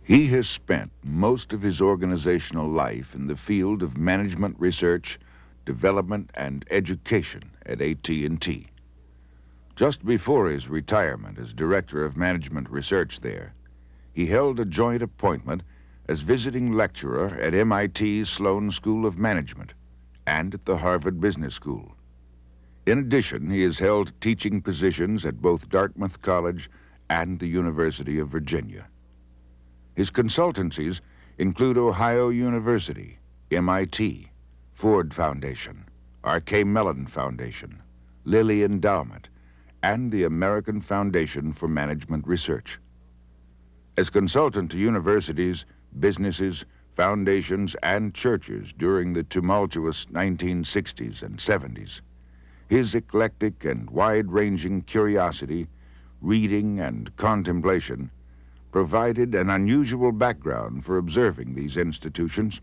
He has spent most of his organizational life in the field of management research, development, and education at AT&T. Just before his retirement as Director of Management Research there, he held a joint appointment as visiting lecturer at MIT's Sloan School of Management and at the Harvard Business School. In addition, he has held teaching positions at both Dartmouth College and the University of Virginia. His consultancies include Ohio University, MIT, Ford Foundation, R.K. Mellon Foundation, Lilly Endowment, and the American Foundation for Management Research. As consultant to universities, businesses, foundations, and churches during the tumultuous 1960s and 70s, his eclectic and wide-ranging curiosity, reading, and contemplation provided an unusual background for observing these institutions.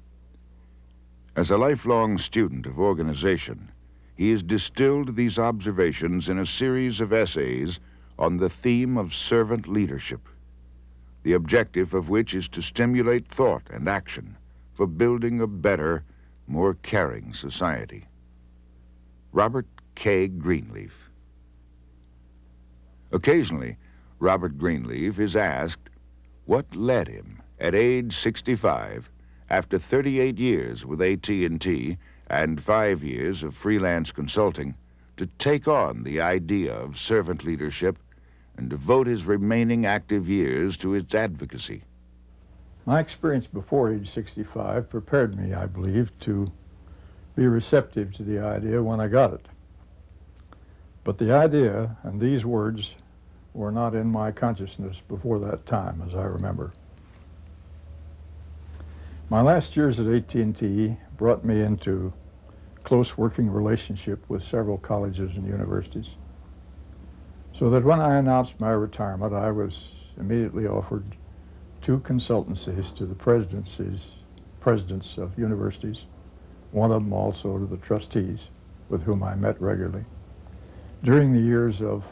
As a lifelong student of organization, he has distilled these observations in a series of essays on the theme of servant leadership, the objective of which is to stimulate thought and action for building a better, more caring society. Robert K. Greenleaf. Occasionally, Robert Greenleaf is asked what led him, at age 65, after 38 years with AT&T and 5 years of freelance consulting, to take on the idea of servant leadership and devote his remaining active years to its advocacy. My experience before age 65 prepared me, I believe, to be receptive to the idea when I got it. But the idea and these words were not in my consciousness before that time, as I remember. My last years at AT&T brought me into close working relationship with several colleges and universities, so that when I announced my retirement, I was immediately offered 2 consultancies to the presidents of universities, one of them also to the trustees, with whom I met regularly, during the years of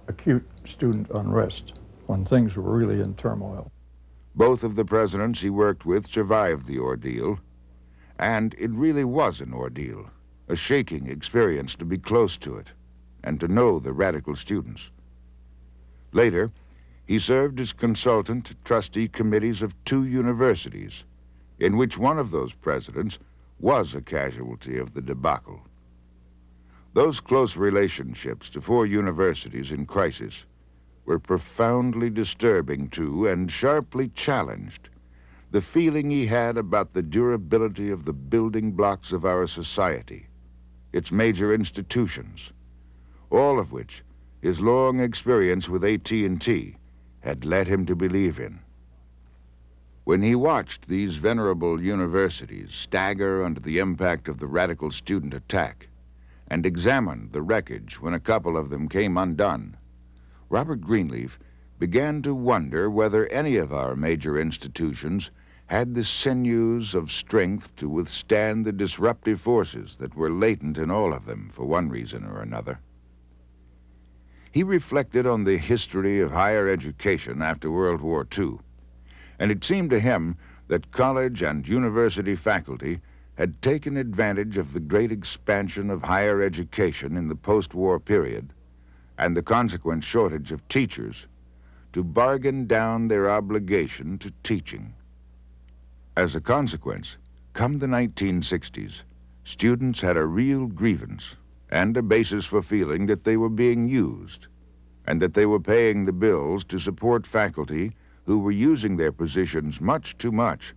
acute student unrest, when things were really in turmoil. Both of the presidents he worked with survived the ordeal, and it really was an ordeal, a shaking experience to be close to it and to know the radical students. Later, he served as consultant to trustee committees of 2 universities, in which one of those presidents was a casualty of the debacle. Those close relationships to 4 universities in crisis were profoundly disturbing to and sharply challenged the feeling he had about the durability of the building blocks of our society, its major institutions, all of which his long experience with AT&T had led him to believe in. When he watched these venerable universities stagger under the impact of the radical student attack and examined the wreckage when a couple of them came undone, Robert Greenleaf began to wonder whether any of our major institutions had the sinews of strength to withstand the disruptive forces that were latent in all of them for one reason or another. He reflected on the history of higher education after World War II, and it seemed to him that college and university faculty had taken advantage of the great expansion of higher education in the post-war period and the consequent shortage of teachers to bargain down their obligation to teaching. As a consequence, come the 1960s, students had a real grievance and a basis for feeling that they were being used and that they were paying the bills to support faculty who were using their positions much too much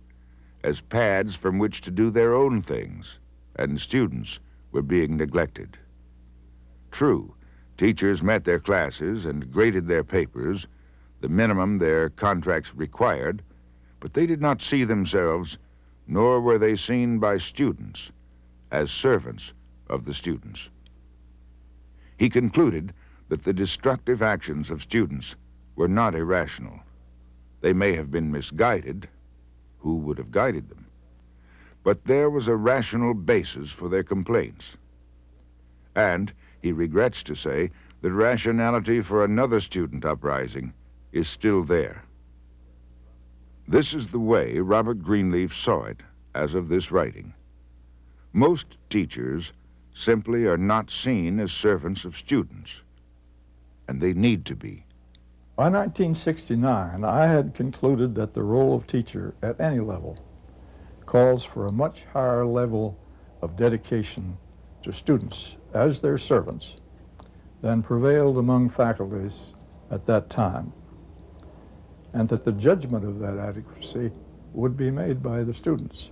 as pads from which to do their own things, and students were being neglected. True, teachers met their classes and graded their papers, the minimum their contracts required, but they did not see themselves, nor were they seen by students, as servants of the students. He concluded that the destructive actions of students were not irrational. They may have been misguided. Who would have guided them? But there was a rational basis for their complaints. And he regrets to say that rationality for another student uprising is still there. This is the way Robert Greenleaf saw it as of this writing. Most teachers simply are not seen as servants of students, and they need to be. By 1969, I had concluded that the role of teacher at any level calls for a much higher level of dedication to students as their servants than prevailed among faculties at that time, and that the judgment of that adequacy would be made by the students.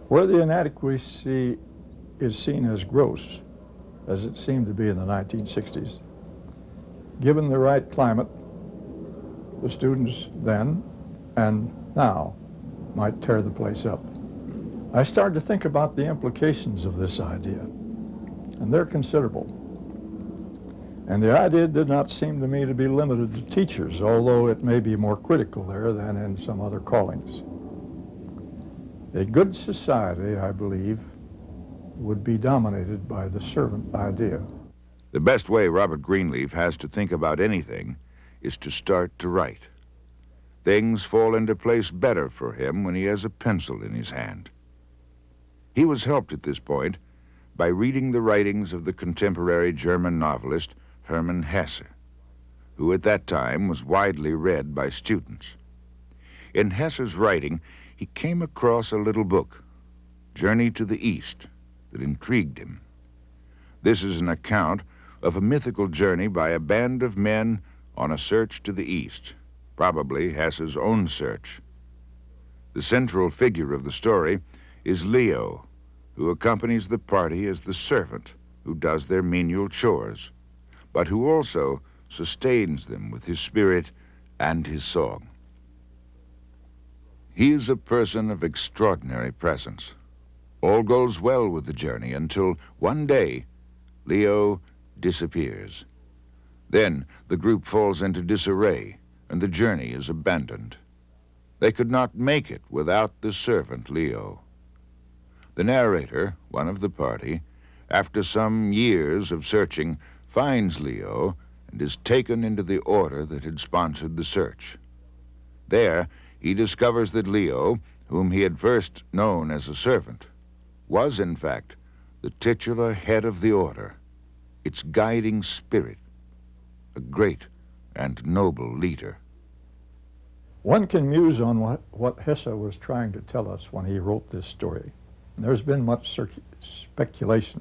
Where the inadequacy is seen as gross, as it seemed to be in the 1960s, given the right climate, the students then and now might tear the place up. I started to think about the implications of this idea, and they're considerable. And the idea did not seem to me to be limited to teachers, although it may be more critical there than in some other callings. A good society, I believe, would be dominated by the servant idea. The best way Robert Greenleaf has to think about anything is to start to write. Things fall into place better for him when he has a pencil in his hand. He was helped at this point by reading the writings of the contemporary German novelist Hermann Hesse, who at that time was widely read by students. In Hesse's writing, he came across a little book, Journey to the East, that intrigued him. This is an account of a mythical journey by a band of men on a search to the East, probably Hesse's own search. The central figure of the story is Leo, who accompanies the party as the servant who does their menial chores, but who also sustains them with his spirit and his song. He is a person of extraordinary presence. All goes well with the journey until one day Leo disappears. Then the group falls into disarray and the journey is abandoned. They could not make it without the servant Leo. The narrator, one of the party, after some years of searching, finds Leo and is taken into the order that had sponsored the search. There, he discovers that Leo, whom he had first known as a servant, was in fact the titular head of the order, its guiding spirit, a great and noble leader. One can muse on what Hesse was trying to tell us when he wrote this story. There's been much speculation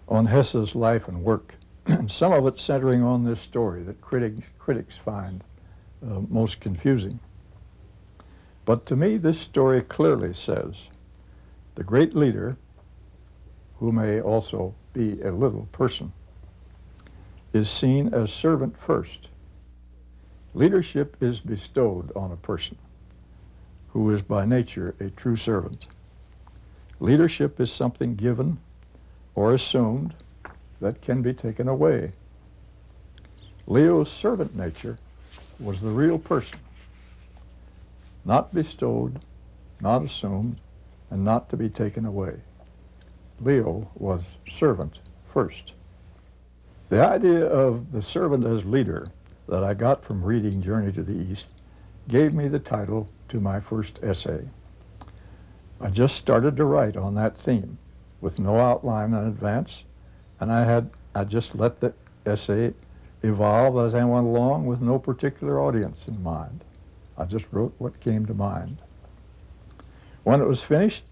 on Hesse's life and work, and some of it centering on this story that critics find most confusing. But to me, this story clearly says the great leader, who may also be a little person, is seen as servant first. Leadership is bestowed on a person who is by nature a true servant. Leadership is something given or assumed that can be taken away. Leo's servant nature was the real person, not bestowed, not assumed, and not to be taken away. Leo was servant first. The idea of the servant as leader that I got from reading Journey to the East gave me the title to my first essay. I just started to write on that theme with no outline in advance, and I just let the essay evolve as I went along with no particular audience in mind. I just wrote what came to mind. When it was finished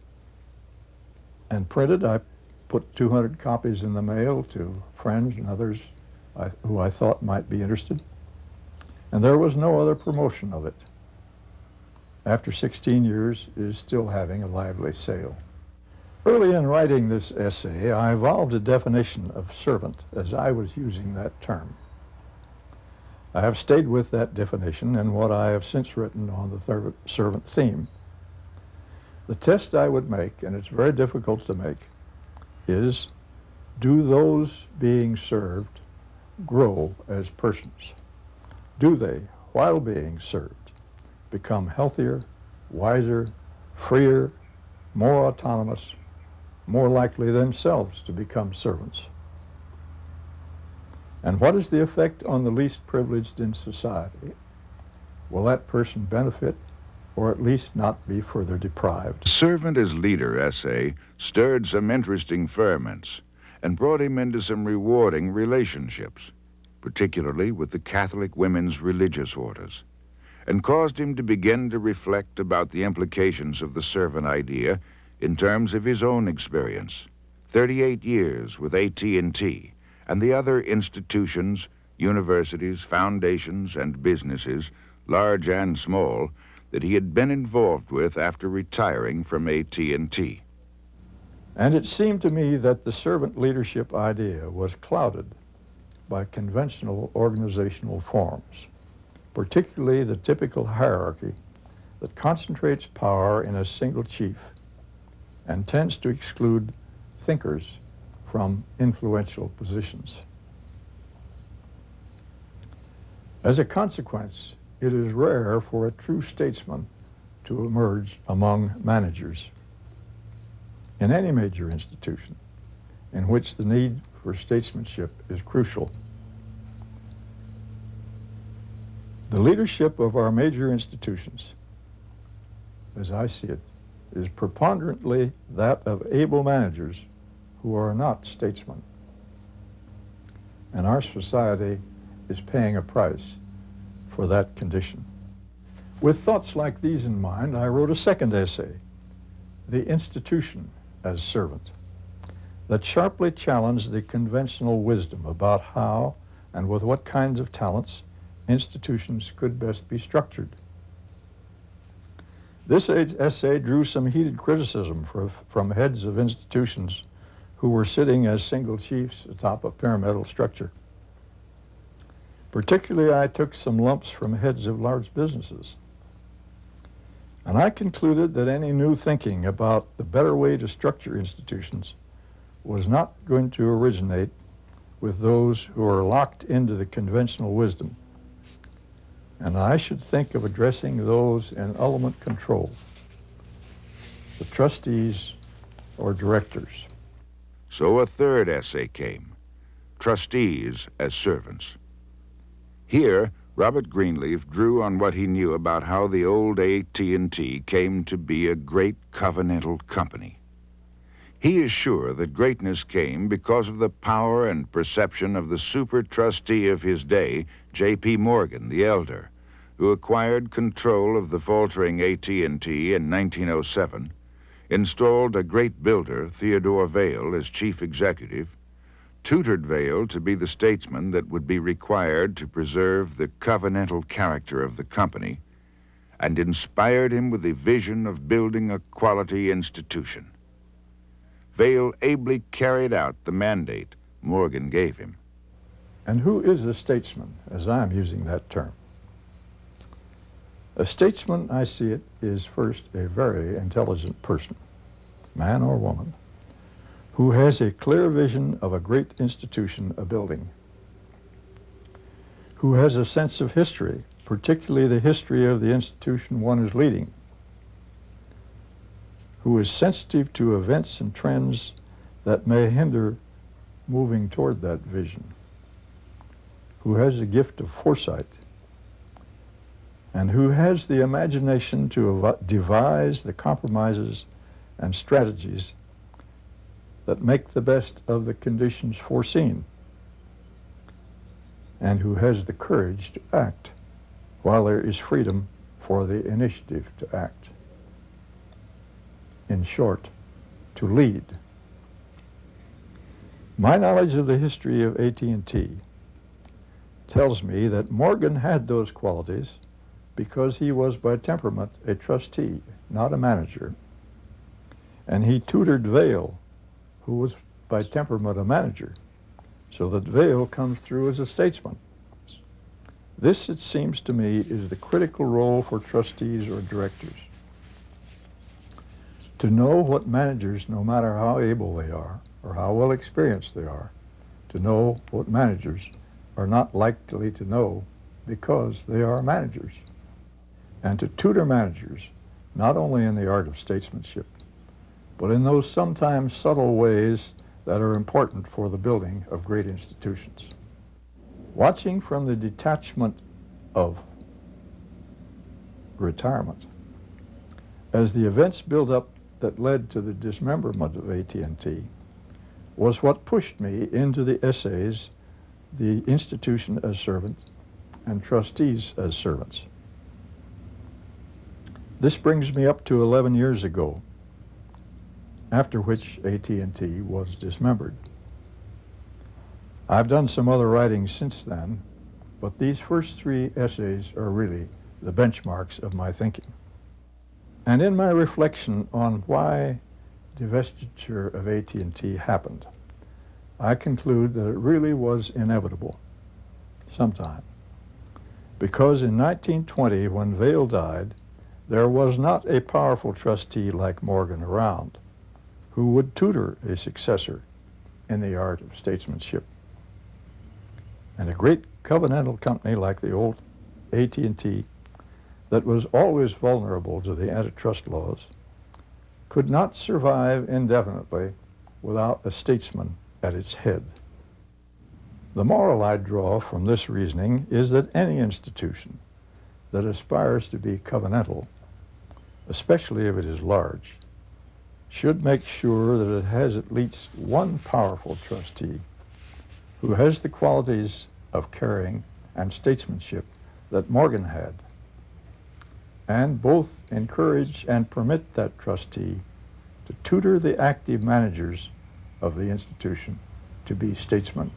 and printed, I put 200 copies in the mail to friends and others who I thought might be interested, and there was no other promotion of it. After 16 years, it is still having a lively sale. Early in writing this essay, I evolved a definition of servant as I was using that term. I have stayed with that definition in what I have since written on the servant theme. The test I would make, and it's very difficult to make, is, do those being served grow as persons? Do they, while being served, become healthier, wiser, freer, more autonomous, more likely themselves to become servants? And what is the effect on the least privileged in society? will that person benefit or at least not be further deprived? Servant as Leader essay stirred some interesting ferments and brought him into some rewarding relationships, particularly with the Catholic women's religious orders, and caused him to begin to reflect about the implications of the servant idea in terms of his own experience. 38 years with AT&T and the other institutions, universities, foundations, and businesses, large and small, that he had been involved with after retiring from AT&T. And it seemed to me that the servant leadership idea was clouded by conventional organizational forms, particularly the typical hierarchy that concentrates power in a single chief and tends to exclude thinkers from influential positions. As a consequence, it is rare for a true statesman to emerge among managers in any major institution in which the need for statesmanship is crucial. The leadership of our major institutions, as I see it, is preponderantly that of able managers who are not statesmen. And our society is paying a price for that condition. With thoughts like these in mind, I wrote a second essay, The Institution as Servant, that sharply challenged the conventional wisdom about how and with what kinds of talents institutions could best be structured. This essay drew some heated criticism from heads of institutions who were sitting as single chiefs atop a pyramidal structure. Particularly, I took some lumps from heads of large businesses. And I concluded that any new thinking about the better way to structure institutions was not going to originate with those who are locked into the conventional wisdom. And I should think of addressing those in ultimate control, the trustees or directors. So a third essay came, Trustees as Servants. Here, Robert Greenleaf drew on what he knew about how the old AT&T came to be a great covenantal company. He is sure that greatness came because of the power and perception of the super trustee of his day, J.P. Morgan the Elder, who acquired control of the faltering AT&T in 1907, installed a great builder, Theodore Vail, as chief executive, tutored Vail to be the statesman that would be required to preserve the covenantal character of the company, and inspired him with the vision of building a quality institution. Vail ably carried out the mandate Morgan gave him. And who is a statesman, as I'm using that term? A statesman, I see it, is first a very intelligent person, man or woman, who has a clear vision of a great institution, a building, who has a sense of history, particularly the history of the institution one is leading, who is sensitive to events and trends that may hinder moving toward that vision, who has the gift of foresight, and who has the imagination to devise the compromises and strategies that make the best of the conditions foreseen, and who has the courage to act while there is freedom for the initiative to act. In short, to lead. My knowledge of the history of AT&T tells me that Morgan had those qualities because he was by temperament a trustee, not a manager. And he tutored Vail, who was by temperament a manager, so that Vail comes through as a statesman. This, it seems to me, is the critical role for trustees or directors. To know what managers, no matter how able they are or how well experienced they are, to know what managers are not likely to know because they are managers. And to tutor managers, not only in the art of statesmanship, but in those sometimes subtle ways that are important for the building of great institutions. Watching from the detachment of retirement, as the events built up that led to the dismemberment of AT&T was what pushed me into the essays, The Institution as Servant and Trustees as Servants. This brings me up to 11 years ago, after which AT&T was dismembered. I've done some other writing since then, but these first 3 essays are really the benchmarks of my thinking. And in my reflection on why divestiture of AT&T happened, I conclude that it really was inevitable sometime. Because in 1920, when Vail died, there was not a powerful trustee like Morgan around who would tutor a successor in the art of statesmanship. And a great covenantal company like the old AT&T that was always vulnerable to the antitrust laws could not survive indefinitely without a statesman at its head. The moral I draw from this reasoning is that any institution that aspires to be covenantal, especially if it is large, should make sure that it has at least one powerful trustee who has the qualities of caring and statesmanship that Morgan had, and both encourage and permit that trustee to tutor the active managers of the institution to be statesmen.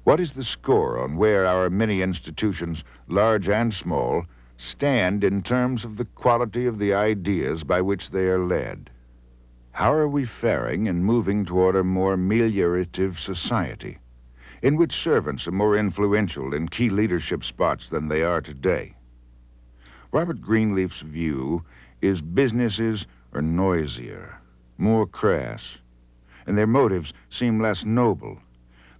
What is the score on where our many institutions, large and small, stand in terms of the quality of the ideas by which they are led? How are we faring in moving toward a more ameliorative society, in which servants are more influential in key leadership spots than they are today? Robert Greenleaf's view is businesses are noisier, more crass, and their motives seem less noble.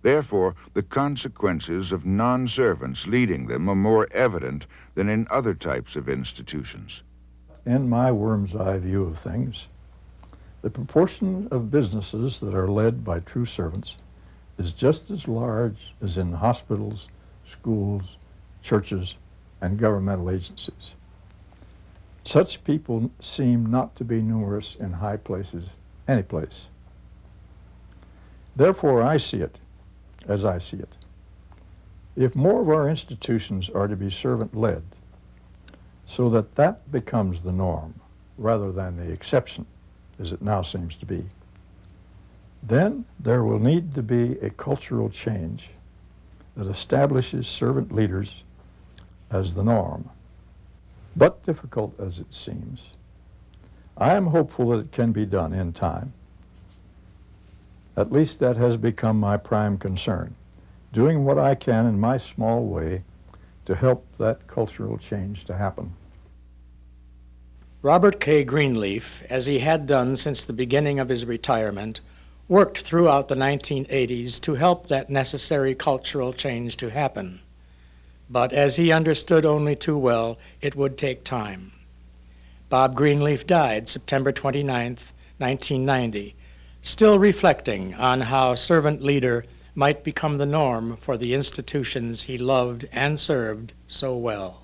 Therefore, the consequences of non-servants leading them are more evident than in other types of institutions. In my worm's eye view of things, the proportion of businesses that are led by true servants is just as large as in hospitals, schools, churches, and governmental agencies. Such people seem not to be numerous in high places, any place. Therefore, I see it as I see it. If more of our institutions are to be servant-led, so that that becomes the norm rather than the exception, as it now seems to be, then there will need to be a cultural change that establishes servant leaders as the norm. But difficult as it seems, I am hopeful that it can be done in time. At least that has become my prime concern, doing what I can in my small way to help that cultural change to happen. Robert K. Greenleaf, as he had done since the beginning of his retirement, worked throughout the 1980s to help that necessary cultural change to happen. But as he understood only too well, it would take time. Bob Greenleaf died September 29, 1990, still reflecting on how servant leader might become the norm for the institutions he loved and served so well.